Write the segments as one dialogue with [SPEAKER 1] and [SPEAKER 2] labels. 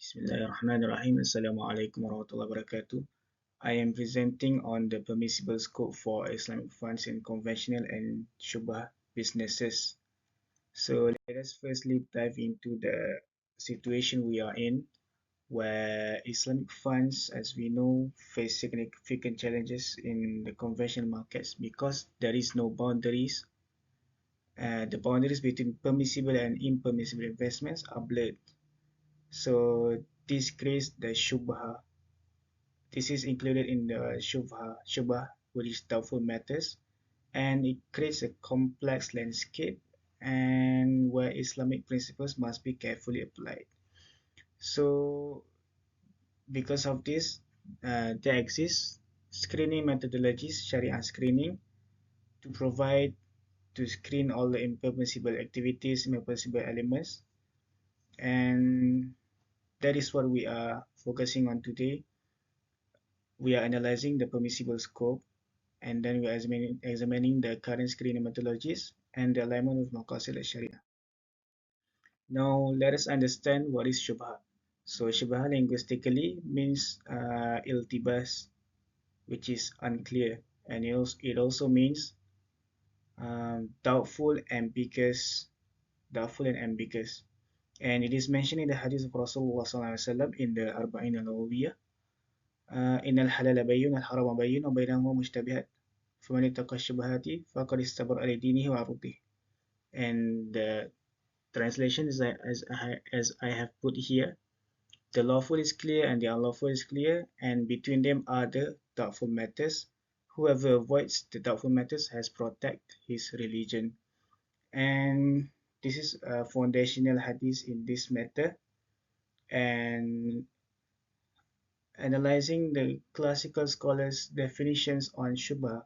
[SPEAKER 1] Bismillahirrahmanirrahim. Assalamualaikum warahmatullahi wabarakatuh. I am presenting on the permissible scope for Islamic funds in conventional and shubha businesses. So let us firstly dive into the situation we are in, where Islamic funds, as we know, face significant challenges in the conventional markets because there is no boundaries. The boundaries between permissible and impermissible investments are blurred. So this creates the shubha. This is included in the shubha, which is doubtful matters, and it creates a complex landscape and where Islamic principles must be carefully applied. So, because of this, there exists screening methodologies, Shariah screening, to provide to screen all the impermissible activities, impermissible elements, and that is what we are focusing on today. We are analyzing the permissible scope, and then we are examining the current screening methodologies and the alignment with Maqasid al-Sharia. Now, let us understand what is Shubha. So, Shubha linguistically means iltibas, which is unclear, and it also means doubtful and ambiguous. And it is mentioned in the hadith of Rasulullah SAW in the Arba'in al-Nawawiyah. إن الحلال بين الحرام بين وبينهما مشتبهات فمن اتقى الشبهات فقد استبرأ لدينه وعرضه. And the translation is as I have put here: the lawful is clear and the unlawful is clear, and between them are the doubtful matters. Whoever avoids the doubtful matters has protected his religion. And this is a foundational hadith in this matter. And analyzing the classical scholars' definitions on Shubha,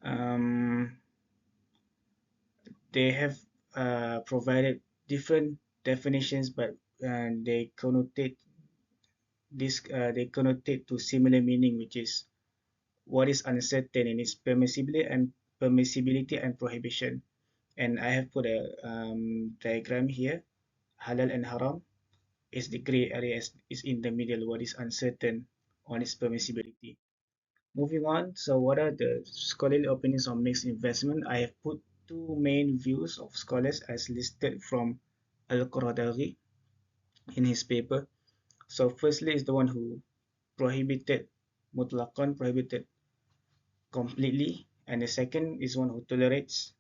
[SPEAKER 1] um, they have provided different definitions, but they connotate to similar meaning, which is what is uncertain in its permissibility and prohibition. And I have put a diagram here. Halal and haram is the gray area, is in the middle, what is uncertain on its permissibility. Moving on, so what are the scholarly opinions on mixed investment? I have put two main views of scholars as listed from Al-Qaradaghi in his paper. So firstly is the one who prohibited prohibited completely, and the second is one who tolerates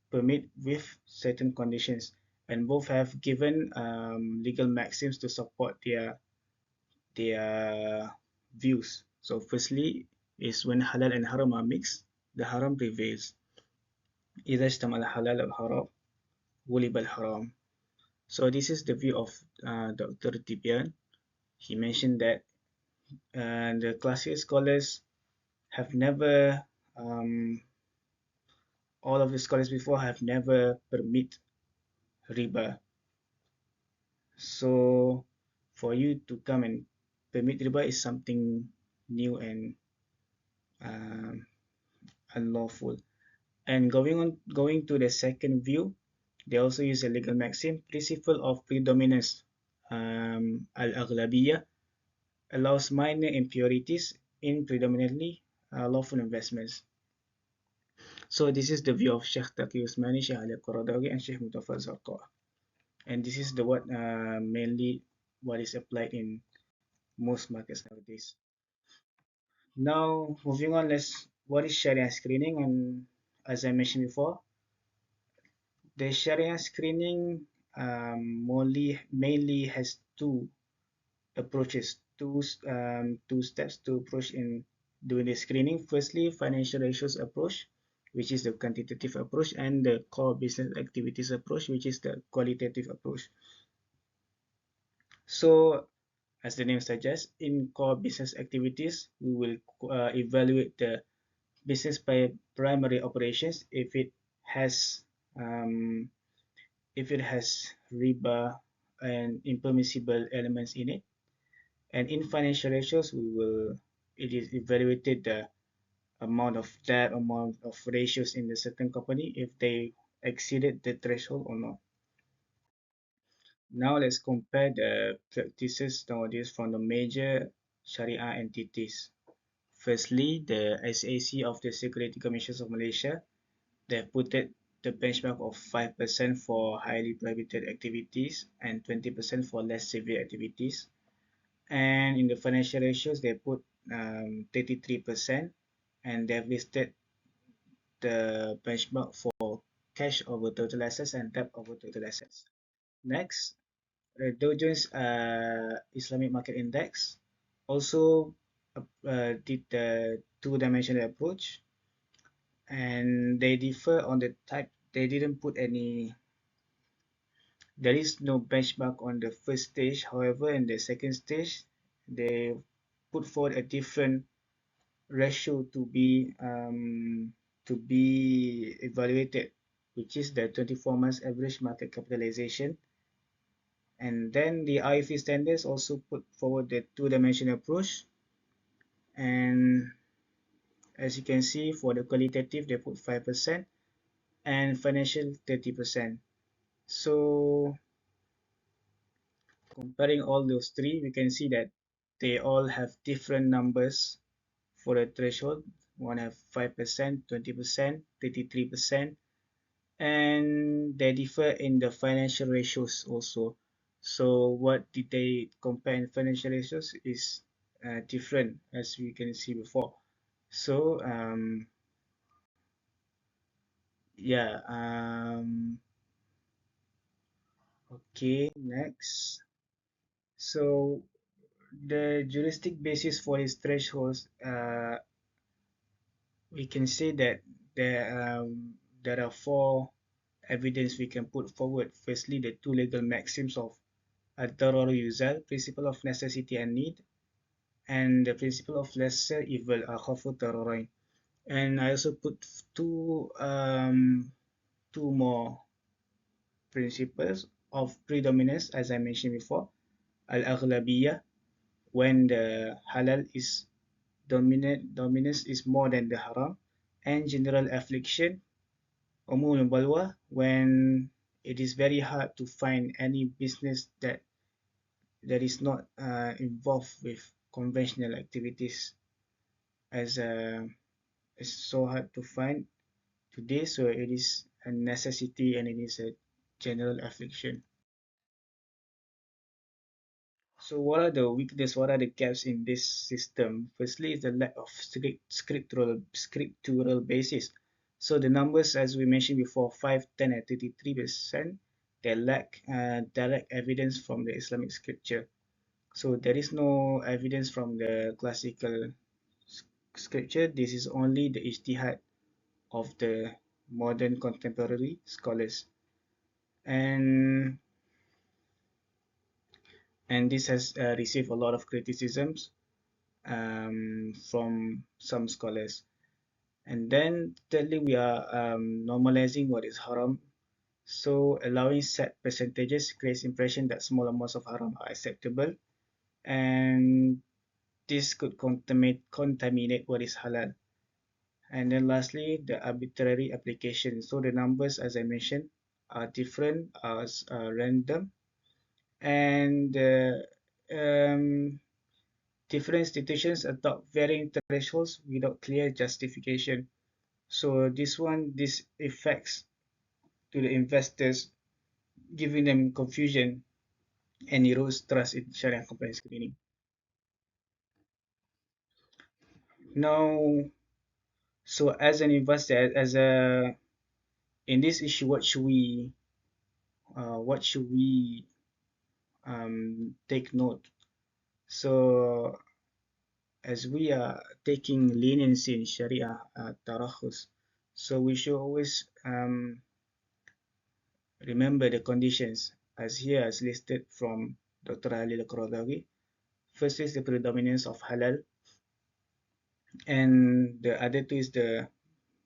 [SPEAKER 1] permit with certain conditions, and both have given legal maxims to support their views. So firstly is when halal and haram are mixed, the haram prevails. إذا اجتمع الحلال والحرام غلب الحرام. So this is the view of Dr. Tibian. He mentioned that the classical scholars have never, all of the scholars before have never permit riba. So for you to come and permit riba is something new and um, unlawful. And going to the second view, they also use a legal maxim, principle of predominance. Al-aghlabiyya allows minor impurities in predominantly lawful investments. So this is the view of Sheikh Taqi Usmani, Sheikh Ali Qaradawi, and Sheikh Mustafa Zarqa. And this is the what mainly what is applied in most markets nowadays. Now moving on, what is Sharia screening? And as I mentioned before, the Sharia screening mainly has two approaches, two steps to approach in doing the screening. Firstly, financial ratios approach, which is the quantitative approach, and the core business activities approach, which is the qualitative approach. So, as the name suggests, in core business activities, we will evaluate the business by primary operations has um, if it has riba and impermissible elements in it. And in financial ratios, it is evaluated the amount of debt, amount of ratios in the certain company if they exceeded the threshold or not. Now let's compare the practices nowadays from the major Sharia entities. Firstly, the SAC of the Security Commissions of Malaysia, they put it the benchmark of 5% for highly prohibited activities and 20% for less severe activities. And in the financial ratios, they put 33%, and they've listed the benchmark for cash over total assets and debt over total assets. Next, the Dow Jones Islamic Market Index also did the two-dimensional approach, and they differ on the type. They didn't put any. There is no benchmark on the first stage. However, in the second stage, they put forward a different ratio to be evaluated, which is the 24 months average market capitalization. And then the IFE standards also put forward the two-dimensional approach. And as you can see, for the qualitative, they put 5% and financial 30%. So comparing all those three, we can see that they all have different numbers for the threshold. One have 5%, 20%, 33%, and they differ in the financial ratios also. So what did they compare in financial ratios is different as we can see before. So yeah, okay, next. So the juristic basis for these thresholds, we can say that there are four evidence we can put forward. Firstly, the two legal maxims of ad-darar yuzal, principle of necessity and need, and the principle of lesser evil, akhafu dararain. And I also put two more principles of predominance, as I mentioned before, al-aghlabiyya, when the halal is dominance is more than the haram, and general affliction, umul balwa, when it is very hard to find any business that is not involved with conventional activities, as it's so hard to find today, so it is a necessity and it is a general affliction. So what are the weaknesses, what are the gaps in this system? Firstly is the lack of scriptural basis. So the numbers, as we mentioned before, 5, 10, and 33%, they lack direct evidence from the Islamic scripture. So there is no evidence from the classical scripture. This is only the ijtihad of the modern contemporary scholars. And this has received a lot of criticisms from some scholars. And then thirdly, we are normalizing what is haram. So allowing set percentages creates impression that small amounts of haram are acceptable, and this could contaminate what is halal. And then lastly, the arbitrary application. So the numbers, as I mentioned, are different, as random, and different institutions adopt varying thresholds without clear justification. So this affects to the investors, giving them confusion and erodes trust in Sharia compliance screening. Now, so as an investor, as a in this issue, what should we take note? So as we are taking leniency in Sharia tarakhus, so we should always remember the conditions as here as listed from Dr. Ali Al-Qaradawi. First is the predominance of halal, and the other two is the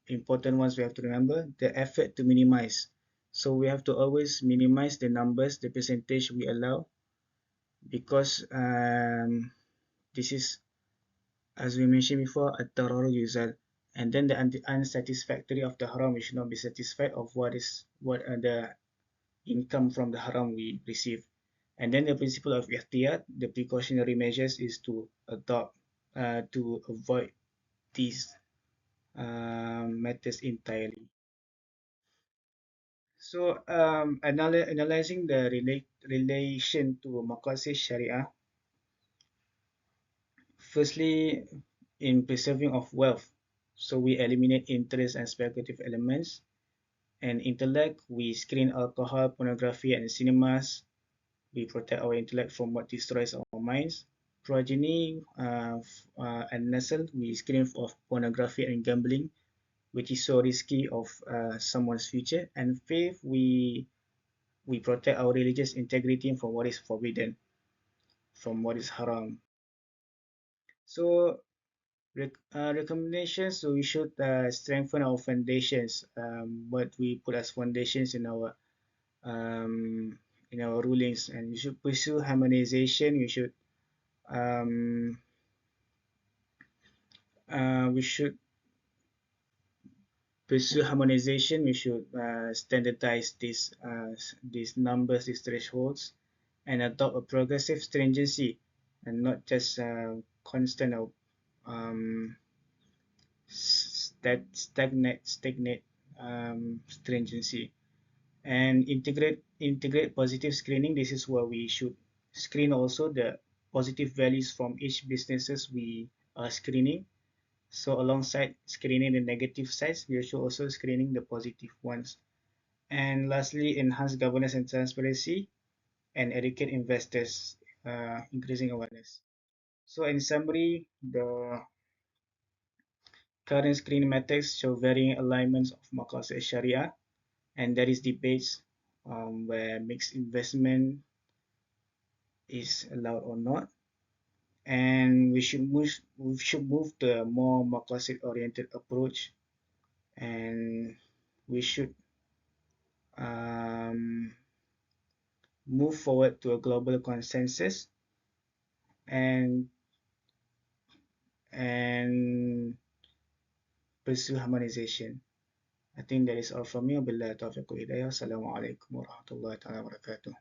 [SPEAKER 1] important ones we have to remember, the effort to minimize. So we have to always minimize the numbers, the percentage we allow, because this is, as we mentioned before, a darar yuzal. And then the unsatisfactory of the haram, we should not be satisfied of what are the income from the haram we receive. And then the principle of ihtiyat, the precautionary measures is to adopt, to avoid these matters entirely. So, analyzing the relation to maqasid Sharia, firstly, in preserving of wealth, so we eliminate interest and speculative elements. And intellect, we screen alcohol, pornography, and cinemas. We protect our intellect from what destroys our minds. Progeny and nasal, we screen of pornography and gambling, which is so risky of someone's future. And faith, we protect our religious integrity from what is forbidden, from what is haram. So recommendations, so we should strengthen our foundations. What we put as foundations um, in our rulings, and we should pursue harmonization. Um, we should pursue harmonization. We should standardize these numbers, these thresholds, and adopt a progressive stringency, and not just constant um, stagnate stringency. And integrate positive screening. This is where we should screen also the positive values from each businesses we are screening. So alongside screening the negative sides, we should also screening the positive ones. And lastly, enhance governance and transparency and educate investors, increasing awareness. So in summary, the current screening methods show varying alignments of maqasid Sharia, and there is debates where mixed investment is allowed or not. And we should move to a more maqasid oriented approach, and we should um, move forward to a global consensus and and pursue harmonization. I think that is all from me. Wabillahi taufiq wa hidayah. Assalamu alaikum warahmatullahi wabarakatuh.